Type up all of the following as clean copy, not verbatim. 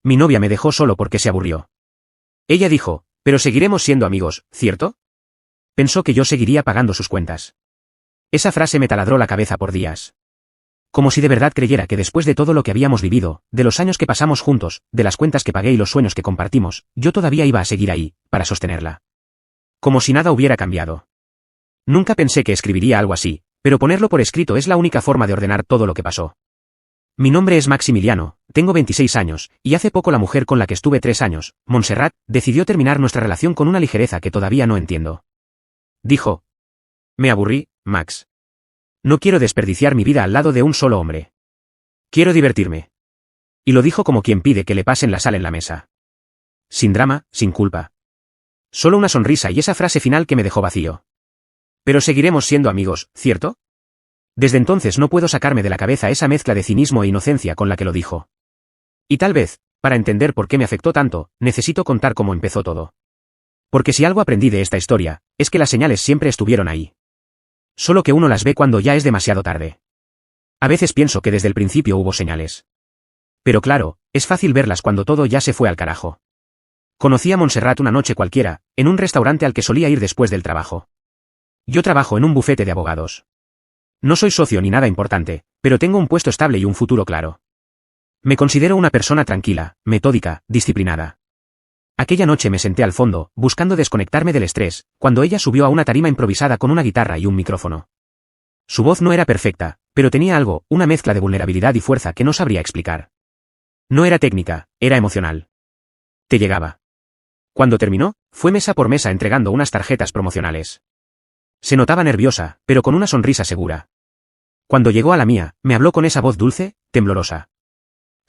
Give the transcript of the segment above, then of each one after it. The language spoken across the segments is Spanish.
Mi novia me dejó solo porque se aburrió. Ella dijo, pero seguiremos siendo amigos, ¿cierto? Pensó que yo seguiría pagando sus cuentas. Esa frase me taladró la cabeza por días. Como si de verdad creyera que después de todo lo que habíamos vivido, de los años que pasamos juntos, de las cuentas que pagué y los sueños que compartimos, yo todavía iba a seguir ahí, para sostenerla. Como si nada hubiera cambiado. Nunca pensé que escribiría algo así, pero ponerlo por escrito es la única forma de ordenar todo lo que pasó. Mi nombre es Maximiliano, tengo 26 años, y hace poco la mujer con la que estuve 3 años, Montserrat, decidió terminar nuestra relación con una ligereza que todavía no entiendo. Dijo. Me aburrí, Max. No quiero desperdiciar mi vida al lado de un solo hombre. Quiero divertirme. Y lo dijo como quien pide que le pasen la sal en la mesa. Sin drama, sin culpa. Solo una sonrisa y esa frase final que me dejó vacío. Pero seguiremos siendo amigos, ¿cierto? Desde entonces no puedo sacarme de la cabeza esa mezcla de cinismo e inocencia con la que lo dijo. Y tal vez, para entender por qué me afectó tanto, necesito contar cómo empezó todo. Porque si algo aprendí de esta historia, es que las señales siempre estuvieron ahí. Solo que uno las ve cuando ya es demasiado tarde. A veces pienso que desde el principio hubo señales. Pero claro, es fácil verlas cuando todo ya se fue al carajo. Conocí a Montserrat una noche cualquiera, en un restaurante al que solía ir después del trabajo. Yo trabajo en un bufete de abogados. No soy socio ni nada importante, pero tengo un puesto estable y un futuro claro. Me considero una persona tranquila, metódica, disciplinada. Aquella noche me senté al fondo, buscando desconectarme del estrés, cuando ella subió a una tarima improvisada con una guitarra y un micrófono. Su voz no era perfecta, pero tenía algo, una mezcla de vulnerabilidad y fuerza que no sabría explicar. No era técnica, era emocional. Te llegaba. Cuando terminó, fue mesa por mesa entregando unas tarjetas promocionales. Se notaba nerviosa, pero con una sonrisa segura. Cuando llegó a la mía, me habló con esa voz dulce, temblorosa.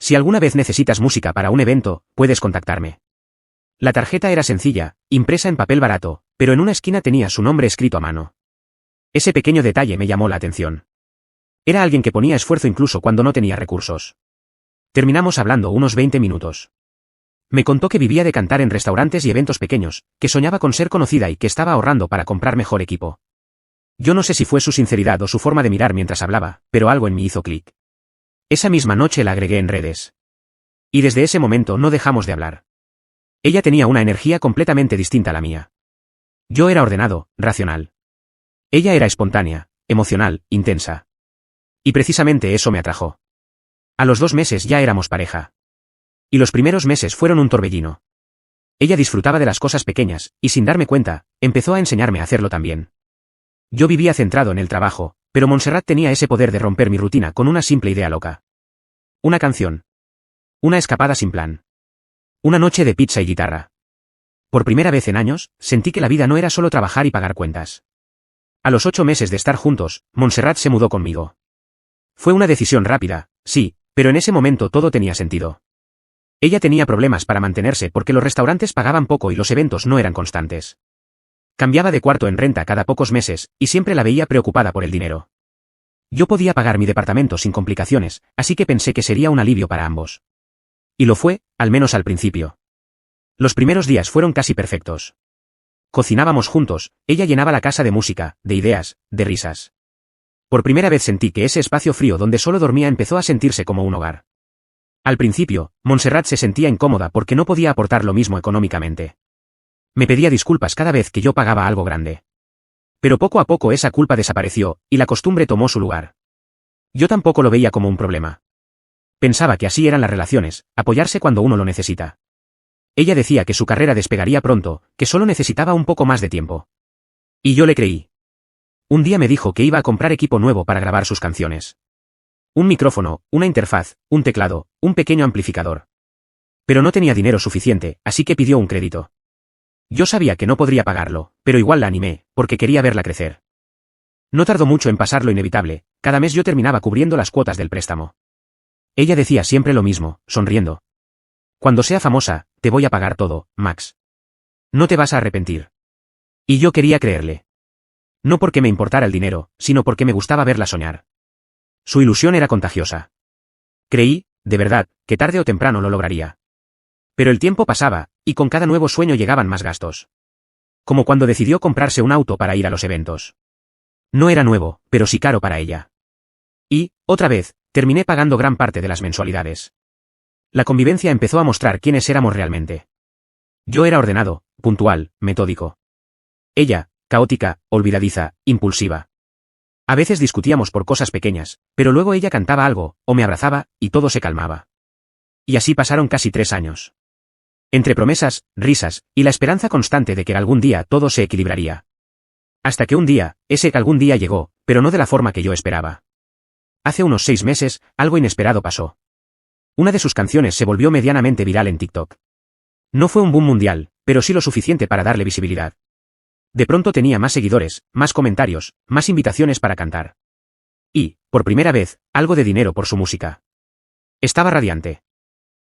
Si alguna vez necesitas música para un evento, puedes contactarme. La tarjeta era sencilla, impresa en papel barato, pero en una esquina tenía su nombre escrito a mano. Ese pequeño detalle me llamó la atención. Era alguien que ponía esfuerzo incluso cuando no tenía recursos. Terminamos hablando unos 20 minutos. Me contó que vivía de cantar en restaurantes y eventos pequeños, que soñaba con ser conocida y que estaba ahorrando para comprar mejor equipo. Yo no sé si fue su sinceridad o su forma de mirar mientras hablaba, pero algo en mí hizo clic. Esa misma noche la agregué en redes. Y desde ese momento no dejamos de hablar. Ella tenía una energía completamente distinta a la mía. Yo era ordenado, racional. Ella era espontánea, emocional, intensa. Y precisamente eso me atrajo. A los 2 meses ya éramos pareja. Y los primeros meses fueron un torbellino. Ella disfrutaba de las cosas pequeñas, y sin darme cuenta, empezó a enseñarme a hacerlo también. Yo vivía centrado en el trabajo, pero Montserrat tenía ese poder de romper mi rutina con una simple idea loca. Una canción. Una escapada sin plan. Una noche de pizza y guitarra. Por primera vez en años, sentí que la vida no era solo trabajar y pagar cuentas. A los 8 meses de estar juntos, Montserrat se mudó conmigo. Fue una decisión rápida, sí, pero en ese momento todo tenía sentido. Ella tenía problemas para mantenerse porque los restaurantes pagaban poco y los eventos no eran constantes. Cambiaba de cuarto en renta cada pocos meses, y siempre la veía preocupada por el dinero. Yo podía pagar mi departamento sin complicaciones, así que pensé que sería un alivio para ambos. Y lo fue, al menos al principio. Los primeros días fueron casi perfectos. Cocinábamos juntos, ella llenaba la casa de música, de ideas, de risas. Por primera vez sentí que ese espacio frío donde solo dormía empezó a sentirse como un hogar. Al principio, Montserrat se sentía incómoda porque no podía aportar lo mismo económicamente. Me pedía disculpas cada vez que yo pagaba algo grande. Pero poco a poco esa culpa desapareció, y la costumbre tomó su lugar. Yo tampoco lo veía como un problema. Pensaba que así eran las relaciones, apoyarse cuando uno lo necesita. Ella decía que su carrera despegaría pronto, que solo necesitaba un poco más de tiempo. Y yo le creí. Un día me dijo que iba a comprar equipo nuevo para grabar sus canciones. Un micrófono, una interfaz, un teclado, un pequeño amplificador. Pero no tenía dinero suficiente, así que pidió un crédito. Yo sabía que no podría pagarlo, pero igual la animé, porque quería verla crecer. No tardó mucho en pasar lo inevitable, cada mes yo terminaba cubriendo las cuotas del préstamo. Ella decía siempre lo mismo, sonriendo. Cuando sea famosa, te voy a pagar todo, Max. No te vas a arrepentir. Y yo quería creerle. No porque me importara el dinero, sino porque me gustaba verla soñar. Su ilusión era contagiosa. Creí, de verdad, que tarde o temprano lo lograría. Pero el tiempo pasaba, y con cada nuevo sueño llegaban más gastos. Como cuando decidió comprarse un auto para ir a los eventos. No era nuevo, pero sí caro para ella. Y, otra vez, terminé pagando gran parte de las mensualidades. La convivencia empezó a mostrar quiénes éramos realmente. Yo era ordenado, puntual, metódico. Ella, caótica, olvidadiza, impulsiva. A veces discutíamos por cosas pequeñas, pero luego ella cantaba algo, o me abrazaba, y todo se calmaba. Y así pasaron casi 3 años. Entre promesas, risas, y la esperanza constante de que algún día todo se equilibraría. Hasta que un día, ese algún día llegó, pero no de la forma que yo esperaba. Hace unos 6 meses, algo inesperado pasó. Una de sus canciones se volvió medianamente viral en TikTok. No fue un boom mundial, pero sí lo suficiente para darle visibilidad. De pronto tenía más seguidores, más comentarios, más invitaciones para cantar. Y, por primera vez, algo de dinero por su música. Estaba radiante.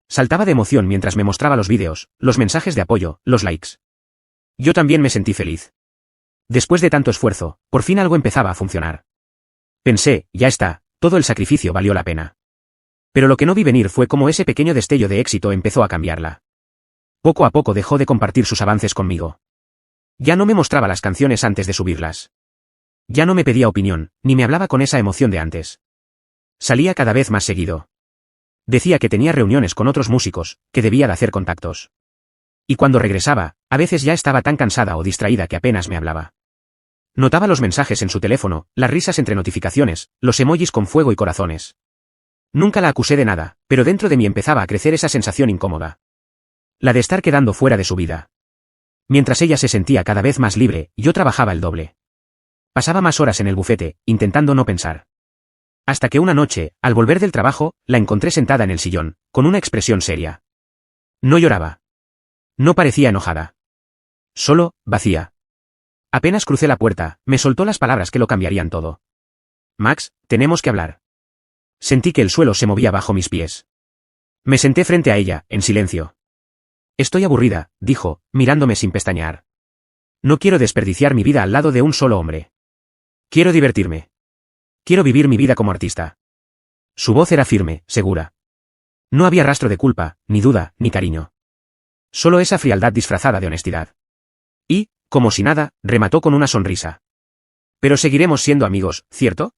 Saltaba de emoción mientras me mostraba los vídeos, los mensajes de apoyo, los likes. Yo también me sentí feliz. Después de tanto esfuerzo, por fin algo empezaba a funcionar. Pensé, ya está, todo el sacrificio valió la pena. Pero lo que no vi venir fue cómo ese pequeño destello de éxito empezó a cambiarla. Poco a poco dejó de compartir sus avances conmigo. Ya no me mostraba las canciones antes de subirlas. Ya no me pedía opinión, ni me hablaba con esa emoción de antes. Salía cada vez más seguido. Decía que tenía reuniones con otros músicos, que debía de hacer contactos. Y cuando regresaba, a veces ya estaba tan cansada o distraída que apenas me hablaba. Notaba los mensajes en su teléfono, las risas entre notificaciones, los emojis con fuego y corazones. Nunca la acusé de nada, pero dentro de mí empezaba a crecer esa sensación incómoda. La de estar quedando fuera de su vida. Mientras ella se sentía cada vez más libre, yo trabajaba el doble. Pasaba más horas en el bufete, intentando no pensar. Hasta que una noche, al volver del trabajo, la encontré sentada en el sillón, con una expresión seria. No lloraba. No parecía enojada. Solo, vacía. Apenas crucé la puerta, me soltó las palabras que lo cambiarían todo. Max, tenemos que hablar. Sentí que el suelo se movía bajo mis pies. Me senté frente a ella, en silencio. Estoy aburrida, dijo, mirándome sin pestañear. No quiero desperdiciar mi vida al lado de un solo hombre. Quiero divertirme. Quiero vivir mi vida como artista. Su voz era firme, segura. No había rastro de culpa, ni duda, ni cariño. Solo esa frialdad disfrazada de honestidad. Y, como si nada, remató con una sonrisa. Pero seguiremos siendo amigos, ¿cierto?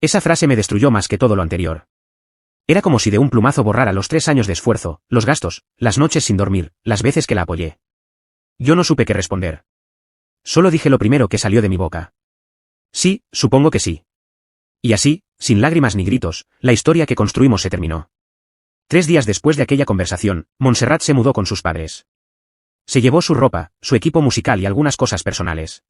Esa frase me destruyó más que todo lo anterior. Era como si de un plumazo borrara los 3 años de esfuerzo, los gastos, las noches sin dormir, las veces que la apoyé. Yo no supe qué responder. Solo dije lo primero que salió de mi boca. Sí, supongo que sí. Y así, sin lágrimas ni gritos, la historia que construimos se terminó. 3 días después de aquella conversación, Montserrat se mudó con sus padres. Se llevó su ropa, su equipo musical y algunas cosas personales.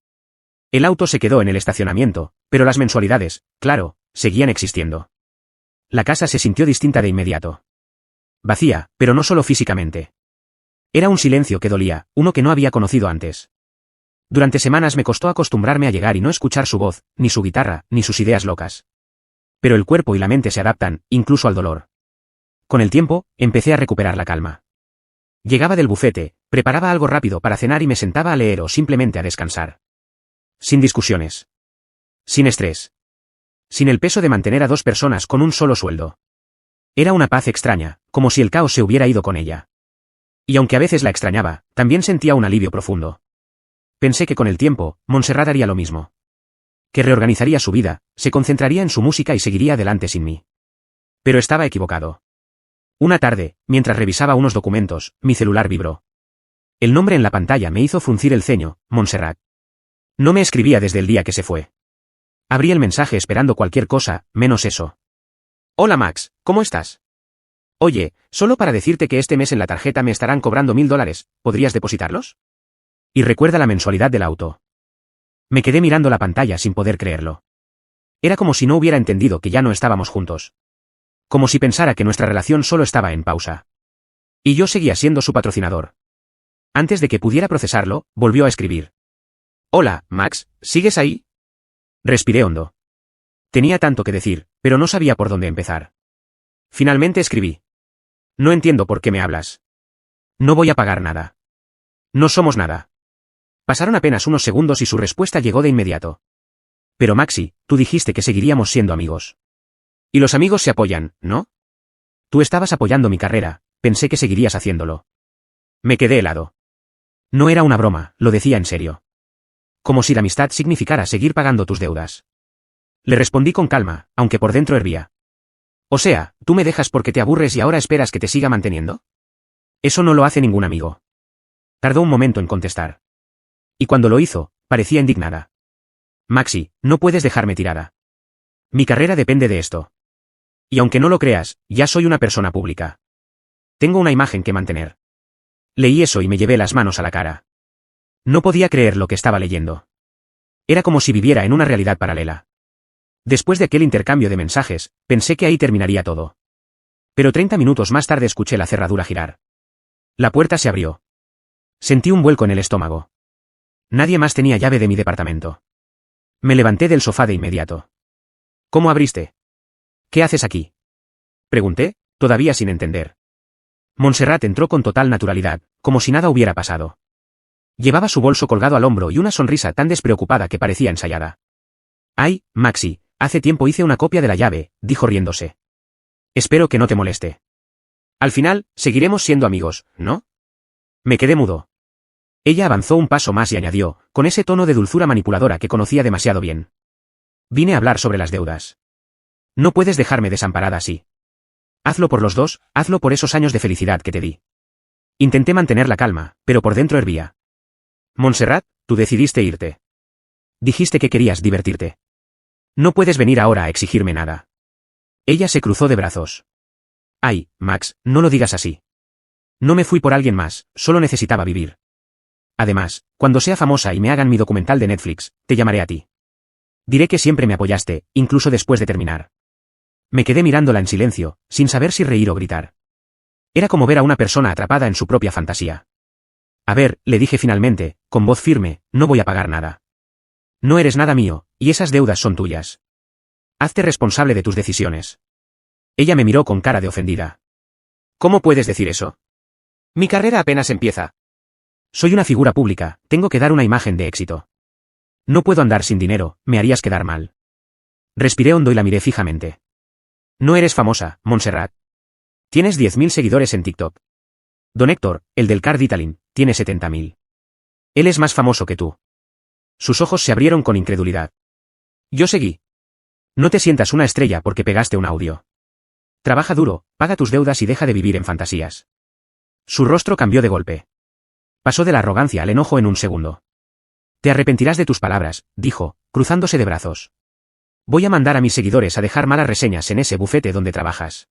El auto se quedó en el estacionamiento, pero las mensualidades, claro, seguían existiendo. La casa se sintió distinta de inmediato. Vacía, pero no solo físicamente. Era un silencio que dolía, uno que no había conocido antes. Durante semanas me costó acostumbrarme a llegar y no escuchar su voz, ni su guitarra, ni sus ideas locas. Pero el cuerpo y la mente se adaptan, incluso al dolor. Con el tiempo, empecé a recuperar la calma. Llegaba del bufete, preparaba algo rápido para cenar y me sentaba a leer o simplemente a descansar. Sin discusiones. Sin estrés. Sin el peso de mantener a 2 personas con un solo sueldo. Era una paz extraña, como si el caos se hubiera ido con ella. Y aunque a veces la extrañaba, también sentía un alivio profundo. Pensé que con el tiempo, Montserrat haría lo mismo. Que reorganizaría su vida, se concentraría en su música y seguiría adelante sin mí. Pero estaba equivocado. Una tarde, mientras revisaba unos documentos, mi celular vibró. El nombre en la pantalla me hizo fruncir el ceño, Montserrat. No me escribía desde el día que se fue. Abrí el mensaje esperando cualquier cosa, menos eso. Hola Max, ¿cómo estás? Oye, solo para decirte que este mes en la tarjeta me estarán cobrando $1000, ¿podrías depositarlos? Y recuerda la mensualidad del auto. Me quedé mirando la pantalla sin poder creerlo. Era como si no hubiera entendido que ya no estábamos juntos. Como si pensara que nuestra relación solo estaba en pausa. Y yo seguía siendo su patrocinador. Antes de que pudiera procesarlo, volvió a escribir. Hola, Max, ¿sigues ahí? Respiré hondo. Tenía tanto que decir, pero no sabía por dónde empezar. Finalmente escribí. No entiendo por qué me hablas. No voy a pagar nada. No somos nada. Pasaron apenas unos segundos y su respuesta llegó de inmediato. Pero Maxi, tú dijiste que seguiríamos siendo amigos. Y los amigos se apoyan, ¿no? Tú estabas apoyando mi carrera, pensé que seguirías haciéndolo. Me quedé helado. No era una broma, lo decía en serio. Como si la amistad significara seguir pagando tus deudas. Le respondí con calma, aunque por dentro hervía. O sea, ¿tú me dejas porque te aburres y ahora esperas que te siga manteniendo? Eso no lo hace ningún amigo. Tardó un momento en contestar. Y cuando lo hizo, parecía indignada. Maxi, no puedes dejarme tirada. Mi carrera depende de esto. Y aunque no lo creas, ya soy una persona pública. Tengo una imagen que mantener. Leí eso y me llevé las manos a la cara. No podía creer lo que estaba leyendo. Era como si viviera en una realidad paralela. Después de aquel intercambio de mensajes, pensé que ahí terminaría todo. Pero 30 minutos más tarde escuché la cerradura girar. La puerta se abrió. Sentí un vuelco en el estómago. Nadie más tenía llave de mi departamento. Me levanté del sofá de inmediato. ¿Cómo abriste? ¿Qué haces aquí? Pregunté, todavía sin entender. Montserrat entró con total naturalidad, como si nada hubiera pasado. Llevaba su bolso colgado al hombro y una sonrisa tan despreocupada que parecía ensayada. «Ay, Maxi, hace tiempo hice una copia de la llave», dijo riéndose. «Espero que no te moleste. Al final, seguiremos siendo amigos, ¿no?» Me quedé mudo. Ella avanzó un paso más y añadió, con ese tono de dulzura manipuladora que conocía demasiado bien. «Vine a hablar sobre las deudas. No puedes dejarme desamparada así. Hazlo por los dos, hazlo por esos años de felicidad que te di». Intenté mantener la calma, pero por dentro hervía. «Montserrat, tú decidiste irte. Dijiste que querías divertirte. No puedes venir ahora a exigirme nada». Ella se cruzó de brazos. «Ay, Max, no lo digas así. No me fui por alguien más, solo necesitaba vivir. Además, cuando sea famosa y me hagan mi documental de Netflix, te llamaré a ti. Diré que siempre me apoyaste, incluso después de terminar». Me quedé mirándola en silencio, sin saber si reír o gritar. Era como ver a una persona atrapada en su propia fantasía. «A ver», le dije finalmente, con voz firme, «no voy a pagar nada. No eres nada mío, y esas deudas son tuyas. Hazte responsable de tus decisiones». Ella me miró con cara de ofendida. «¿Cómo puedes decir eso? Mi carrera apenas empieza. Soy una figura pública, tengo que dar una imagen de éxito. No puedo andar sin dinero, me harías quedar mal». Respiré hondo y la miré fijamente. «No eres famosa, Montserrat. Tienes 10.000 seguidores en TikTok. Don Héctor, el del car detailing, tiene 70.000. Él es más famoso que tú». Sus ojos se abrieron con incredulidad. Yo seguí. «No te sientas una estrella porque pegaste un audio. Trabaja duro, paga tus deudas y deja de vivir en fantasías». Su rostro cambió de golpe. Pasó de la arrogancia al enojo en un segundo. «Te arrepentirás de tus palabras», dijo, cruzándose de brazos. «Voy a mandar a mis seguidores a dejar malas reseñas en ese bufete donde trabajas.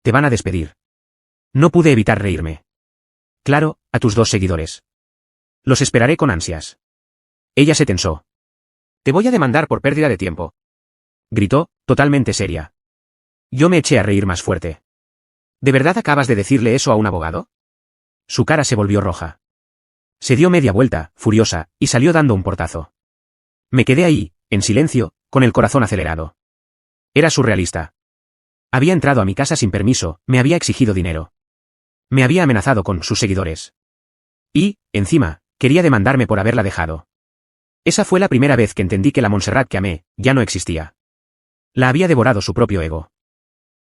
Te van a despedir». No pude evitar reírme. «Claro, a tus 2 seguidores. Los esperaré con ansias». Ella se tensó. «Te voy a demandar por pérdida de tiempo», gritó, totalmente seria. Yo me eché a reír más fuerte. «¿De verdad acabas de decirle eso a un abogado?» Su cara se volvió roja. Se dio media vuelta, furiosa, y salió dando un portazo. Me quedé ahí, en silencio, con el corazón acelerado. Era surrealista. Había entrado a mi casa sin permiso, me había exigido dinero. Me había amenazado con sus seguidores. Y, encima, quería demandarme por haberla dejado. Esa fue la primera vez que entendí que la Montserrat que amé, ya no existía. La había devorado su propio ego.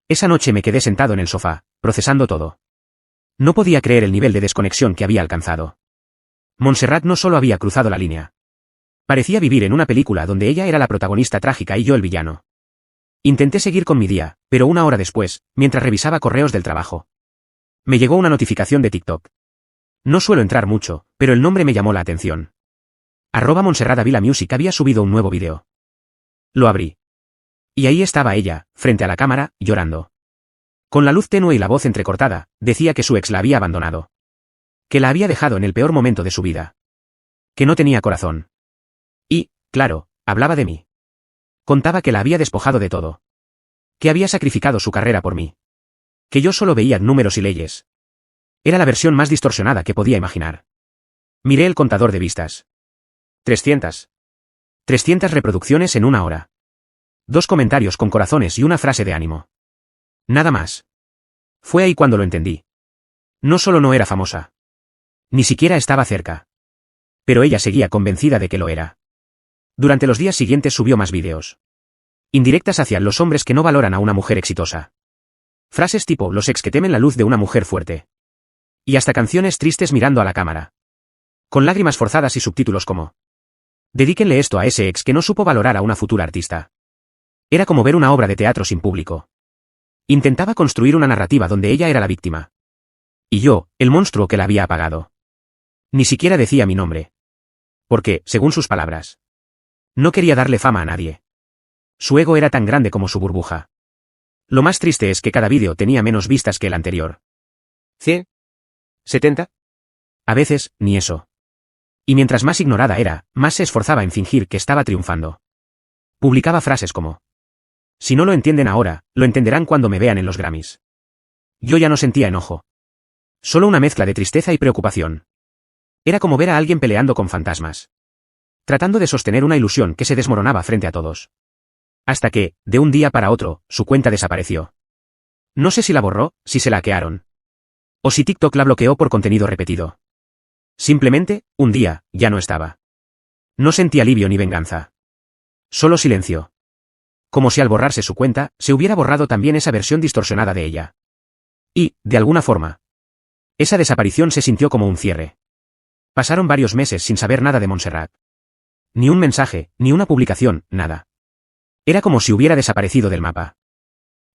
Esa noche me quedé sentado en el sofá, procesando todo. No podía creer el nivel de desconexión que había alcanzado. Montserrat no solo había cruzado la línea. Parecía vivir en una película donde ella era la protagonista trágica y yo el villano. Intenté seguir con mi día, pero una hora después, mientras revisaba correos del trabajo, me llegó una notificación de TikTok. No suelo entrar mucho, pero el nombre me llamó la atención. @Montserrat Avila Music había subido un nuevo video. Lo abrí. Y ahí estaba ella, frente a la cámara, llorando. Con la luz tenue y la voz entrecortada, decía que su ex la había abandonado. Que la había dejado en el peor momento de su vida. Que no tenía corazón. Y, claro, hablaba de mí. Contaba que la había despojado de todo. Que había sacrificado su carrera por mí. Que yo solo veía números y leyes. Era la versión más distorsionada que podía imaginar. Miré el contador de vistas. 300. 300 reproducciones en una hora. 2 comentarios con corazones y una frase de ánimo. Nada más. Fue ahí cuando lo entendí. No solo no era famosa. Ni siquiera estaba cerca. Pero ella seguía convencida de que lo era. Durante los días siguientes subió más vídeos. Indirectas hacia los hombres que no valoran a una mujer exitosa. Frases tipo los ex que temen la luz de una mujer fuerte. Y hasta canciones tristes mirando a la cámara. Con lágrimas forzadas y subtítulos como: «Dedíquenle esto a ese ex que no supo valorar a una futura artista». Era como ver una obra de teatro sin público. Intentaba construir una narrativa donde ella era la víctima. Y yo, el monstruo que la había apagado. Ni siquiera decía mi nombre. Porque, según sus palabras, no quería darle fama a nadie. Su ego era tan grande como su burbuja. Lo más triste es que cada vídeo tenía menos vistas que el anterior. ¿100? ¿70? A veces, ni eso. Y mientras más ignorada era, más se esforzaba en fingir que estaba triunfando. Publicaba frases como: si no lo entienden ahora, lo entenderán cuando me vean en los Grammys. Yo ya no sentía enojo. Solo una mezcla de tristeza y preocupación. Era como ver a alguien peleando con fantasmas. Tratando de sostener una ilusión que se desmoronaba frente a todos. Hasta que, de un día para otro, su cuenta desapareció. No sé si la borró, si se la hackearon. O si TikTok la bloqueó por contenido repetido. Simplemente, un día, ya no estaba. No sentí alivio ni venganza. Solo silencio. Como si al borrarse su cuenta, se hubiera borrado también esa versión distorsionada de ella. Y, de alguna forma, esa desaparición se sintió como un cierre. Pasaron varios meses sin saber nada de Montserrat. Ni un mensaje, ni una publicación, nada. Era como si hubiera desaparecido del mapa.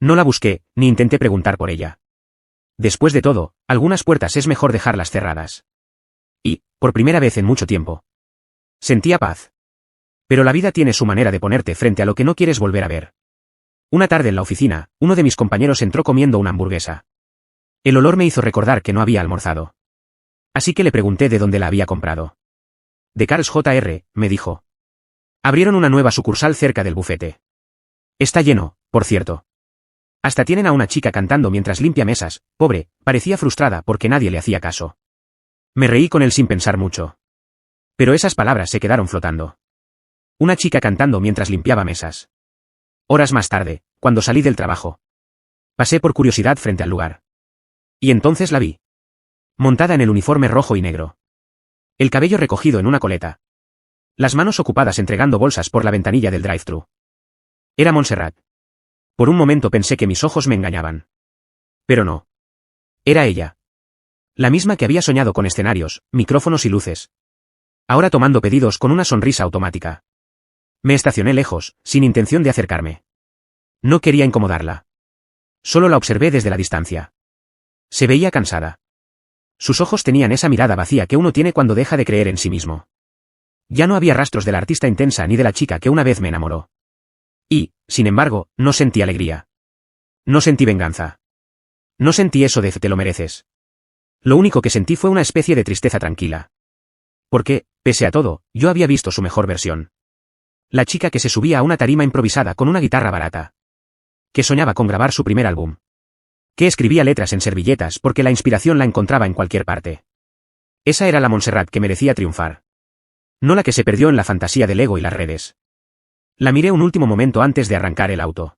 No la busqué, ni intenté preguntar por ella. Después de todo, algunas puertas es mejor dejarlas cerradas. Y, por primera vez en mucho tiempo, sentía paz. Pero la vida tiene su manera de ponerte frente a lo que no quieres volver a ver. Una tarde en la oficina, uno de mis compañeros entró comiendo una hamburguesa. El olor me hizo recordar que no había almorzado. Así que le pregunté de dónde la había comprado. De Carl's Jr., me dijo. Abrieron una nueva sucursal cerca del bufete. Está lleno, por cierto. Hasta tienen a una chica cantando mientras limpia mesas, pobre, parecía frustrada porque nadie le hacía caso. Me reí con él sin pensar mucho. Pero esas palabras se quedaron flotando. Una chica cantando mientras limpiaba mesas. Horas más tarde, cuando salí del trabajo, pasé por curiosidad frente al lugar. Y entonces la vi. Montada en el uniforme rojo y negro. El cabello recogido en una coleta. Las manos ocupadas entregando bolsas por la ventanilla del drive-thru. Era Montserrat. Por un momento pensé que mis ojos me engañaban. Pero no. Era ella. La misma que había soñado con escenarios, micrófonos y luces. Ahora tomando pedidos con una sonrisa automática. Me estacioné lejos, sin intención de acercarme. No quería incomodarla. Solo la observé desde la distancia. Se veía cansada. Sus ojos tenían esa mirada vacía que uno tiene cuando deja de creer en sí mismo. Ya no había rastros de la artista intensa ni de la chica que una vez me enamoró. Y, sin embargo, no sentí alegría. No sentí venganza. No sentí eso de te lo mereces. Lo único que sentí fue una especie de tristeza tranquila. Porque, pese a todo, yo había visto su mejor versión. La chica que se subía a una tarima improvisada con una guitarra barata. Que soñaba con grabar su primer álbum. Que escribía letras en servilletas porque la inspiración la encontraba en cualquier parte. Esa era la Montserrat que merecía triunfar. No la que se perdió en la fantasía del ego y las redes. La miré un último momento antes de arrancar el auto.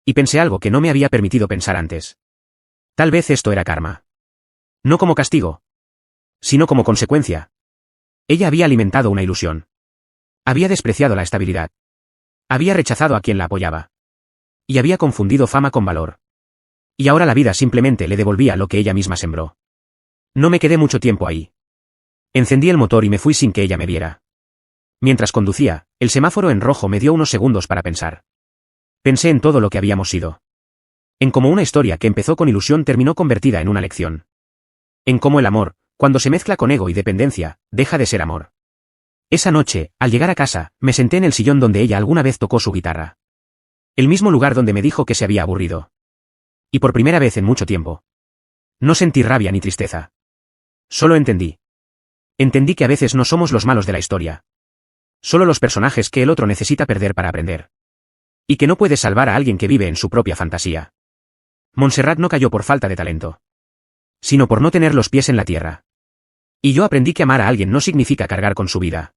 Y pensé algo que no me había permitido pensar antes. Tal vez esto era karma. No como castigo, sino como consecuencia. Ella había alimentado una ilusión. Había despreciado la estabilidad. Había rechazado a quien la apoyaba. Y había confundido fama con valor. Y ahora la vida simplemente le devolvía lo que ella misma sembró. No me quedé mucho tiempo ahí. Encendí el motor y me fui sin que ella me viera. Mientras conducía, el semáforo en rojo me dio unos segundos para pensar. Pensé en todo lo que habíamos sido. En cómo una historia que empezó con ilusión terminó convertida en una lección. En cómo el amor, cuando se mezcla con ego y dependencia, deja de ser amor. Esa noche, al llegar a casa, me senté en el sillón donde ella alguna vez tocó su guitarra. El mismo lugar donde me dijo que se había aburrido. Y por primera vez en mucho tiempo. No sentí rabia ni tristeza. Solo entendí. Entendí que a veces no somos los malos de la historia. Solo los personajes que el otro necesita perder para aprender. Y que no puedes salvar a alguien que vive en su propia fantasía. Montserrat no cayó por falta de talento. Sino por no tener los pies en la tierra. Y yo aprendí que amar a alguien no significa cargar con su vida.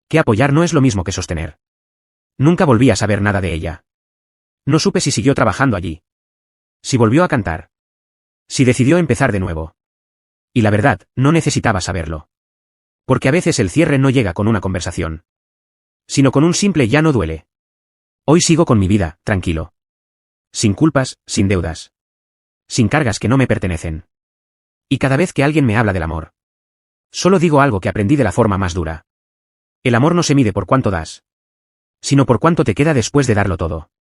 Que apoyar no es lo mismo que sostener. Nunca volví a saber nada de ella. No supe si siguió trabajando allí. Si volvió a cantar. Si decidió empezar de nuevo. Y la verdad, no necesitaba saberlo. Porque a veces el cierre no llega con una conversación. Sino con un simple ya no duele. Hoy sigo con mi vida, tranquilo. Sin culpas, sin deudas. Sin cargas que no me pertenecen. Y cada vez que alguien me habla del amor. Solo digo algo que aprendí de la forma más dura. El amor no se mide por cuánto das. Sino por cuánto te queda después de darlo todo.